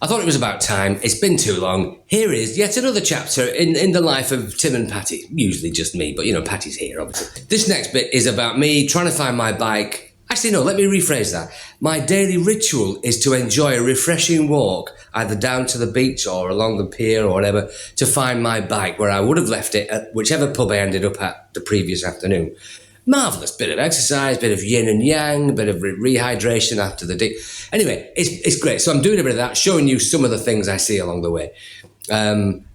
I thought it was about time. It's been too long. Here is yet another chapter in the life of Tim and Patty. Usually just me, but Patty's here, obviously. This next bit is about me trying to find my bike. Actually, no, let me rephrase that. My daily ritual is to enjoy a refreshing walk, either down to the beach or along the pier or whatever, to find my bike where I would have left it at whichever pub I ended up at the previous afternoon. Marvellous bit of exercise, bit of yin and yang, bit of rehydration after the day. Anyway, it's great. So I'm doing a bit of that, showing you some of the things I see along the way.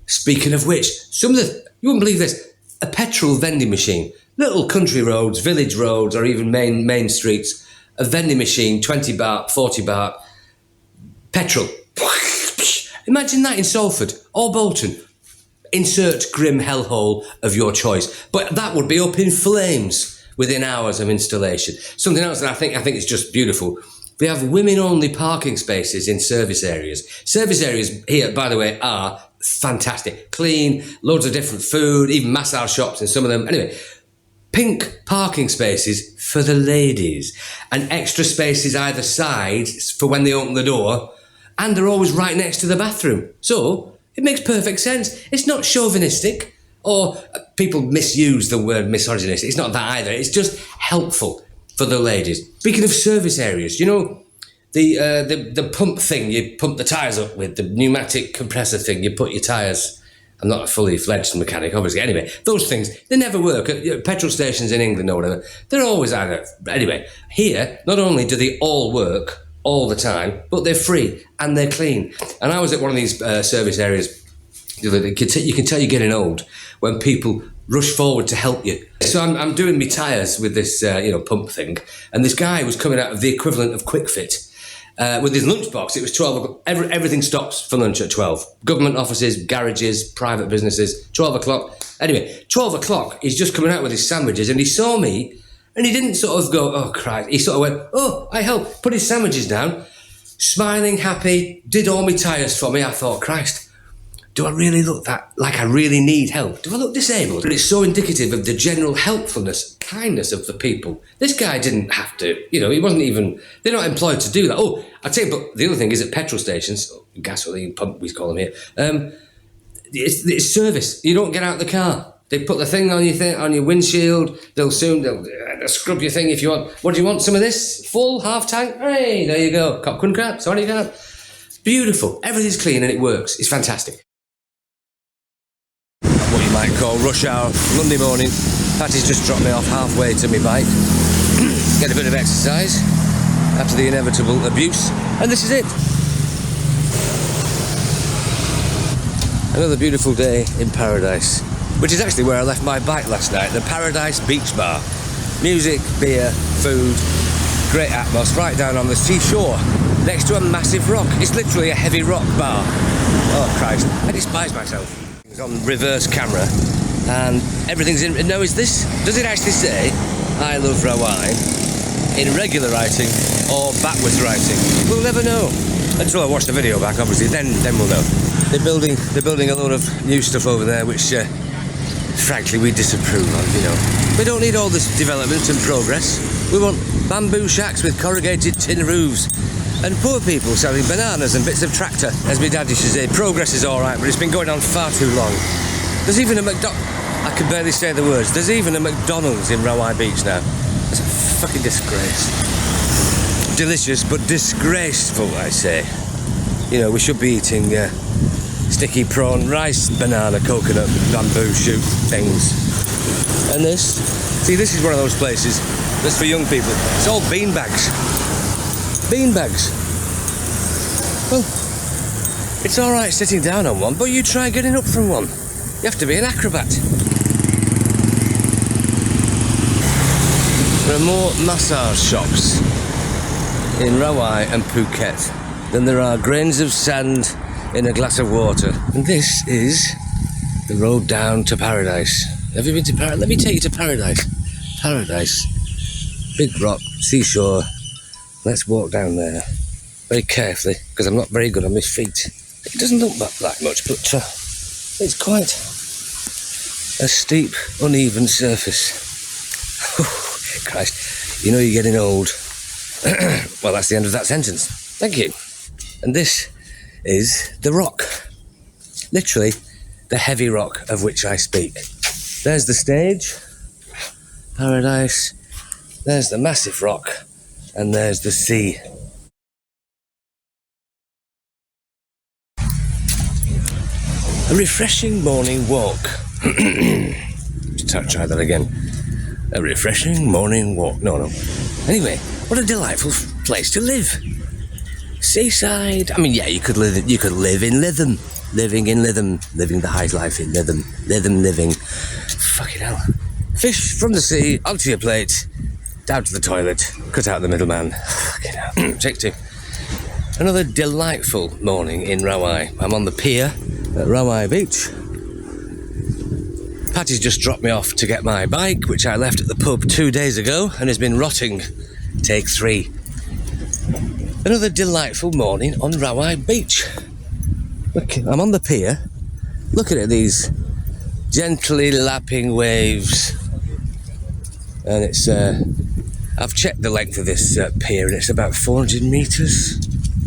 Speaking of which, you wouldn't believe this, a petrol vending machine. Little country roads, village roads, or even main streets, a vending machine, 20 baht, 40 baht, petrol. Imagine that in Salford or Bolton. Insert grim hellhole of your choice. But that would be up in flames within hours of installation. Something else that I think is just beautiful. We have women-only parking spaces in service areas. Service areas here, by the way, are fantastic. Clean, loads of different food, even massage shops in some of them. Anyway, pink parking spaces for the ladies and extra spaces either side for when they open the door, and they're always right next to the bathroom. So it makes perfect sense. It's not chauvinistic, or people misuse the word misogynistic. It's not that either. It's just helpful for the ladies. Speaking of service areas, the pump thing you pump the tyres up with, the pneumatic compressor thing you put your tyres. I'm not a fully fledged mechanic, obviously. Anyway, those things, they never work. At petrol stations in England or whatever, they're always either. Anyway, here, not only do they all work all the time, but they're free and they're clean. And I was at one of these service areas. You can tell you're getting old when people rush forward to help you. So I'm doing my tyres with this pump thing, and this guy was coming out of the equivalent of Quick Fit with his lunchbox. It was 12 o'clock. Everything stops for lunch at 12. Government offices, garages, private businesses, 12 o'clock. Anyway, 12 o'clock, he's just coming out with his sandwiches, and he saw me, and he didn't sort of go, oh, Christ. He sort of went, oh, I help, put his sandwiches down, smiling, happy, did all my tyres for me. I thought, Christ, do I really look like I really need help? Do I look disabled? But it's so indicative of the general helpfulness, kindness of the people. This guy didn't have to, he wasn't even, they're not employed to do that. Oh, I'll tell you, but the other thing is at petrol stations, gasoline pump, we call them here, it's service. You don't get out of the car. They put the thing on your windshield. They'll scrub your thing if you want. What do you want? Some of this? Full, half tank? Hey, there you go. Kun crap. Sorry, crap. Beautiful. Everything's clean and it works. It's fantastic. What you might call rush hour Monday morning. Patty's just dropped me off halfway to my bike. Get a bit of exercise after the inevitable abuse, and this is it. Another beautiful day in paradise, which is actually where I left my bike last night, the Paradise Beach Bar. Music, beer, food, great atmosphere, right down on the seashore, next to a massive rock. It's literally a heavy rock bar. Oh Christ, I despise myself. It's on reverse camera, and everything's in. Now, does it actually say I love Rawai in regular writing or backwards writing? We'll never know until I watch the video back, obviously, then we'll know. They're building a lot of new stuff over there, which frankly we disapprove of. We don't need all this development and progress. We want bamboo shacks with corrugated tin roofs and poor people selling bananas and bits of tractor. As my dad used to say, progress is alright, but it's been going on far too long. There's even a I can barely say the words. There's even a McDonald's in Rawai Beach now. It's a fucking disgrace. Delicious, but disgraceful, I say. We should be eating sticky prawn, rice, banana, coconut, bamboo shoot things. And this is one of those places that's for young people. It's all bean bags. Bean bags. Well, it's all right sitting down on one, but you try getting up from one. You have to be an acrobat. There are more massage shops in Rawai and Phuket than there are grains of sand in a glass of water. And this is the road down to paradise. Have you been to paradise? Let me take you to paradise. Paradise. Big rock, seashore. Let's walk down there very carefully, because I'm not very good on my feet. It doesn't look like much, but it's quite a steep, uneven surface. Christ, you're getting old. Well, that's the end of that sentence. Thank you. And this is the rock. Literally, the heavy rock of which I speak. There's the stage, paradise, there's the massive rock, and there's the sea. A refreshing morning walk. Try that again. A refreshing morning walk. No. Anyway, what a delightful place to live. Seaside. I mean, yeah, you could live in Lytham. Living in Lytham. Living the high life in Lytham. Lytham living. Fucking hell. Fish from the sea, onto your plate, down to the toilet, cut out the middleman. Fucking hell. Take two. Another delightful morning in Rawai. I'm on the pier at Rawai Beach. Patty's just dropped me off to get my bike, which I left at the pub 2 days ago and has been rotting. Take 3. Another delightful morning on Rawai Beach. Look, I'm on the pier, looking at these gently lapping waves. And it's, I've checked the length of this pier and it's about 400 metres.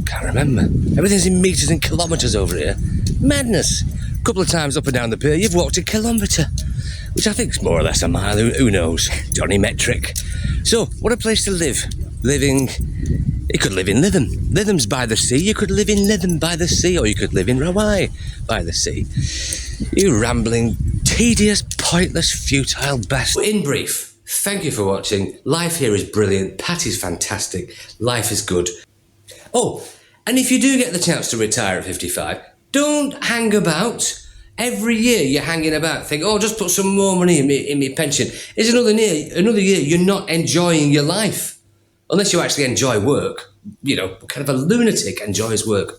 Can't remember. Everything's in metres and kilometres over here. Madness. A couple of times up and down the pier, you've walked a kilometre, which I think is more or less a mile. Who knows? Johnny Metric. So, what a place to live. You could live in Lytham. Lytham's by the sea. You could live in Lytham by the sea, or you could live in Rawai by the sea. You rambling, tedious, pointless, futile bastard. In brief, thank you for watching. Life here is brilliant. Patty's fantastic. Life is good. Oh, and if you do get the chance to retire at 55, don't hang about. Every year you're hanging about, think, oh, just put some more money in my pension. It's another year you're not enjoying your life. Unless you actually enjoy work. You know, kind of a lunatic enjoys work.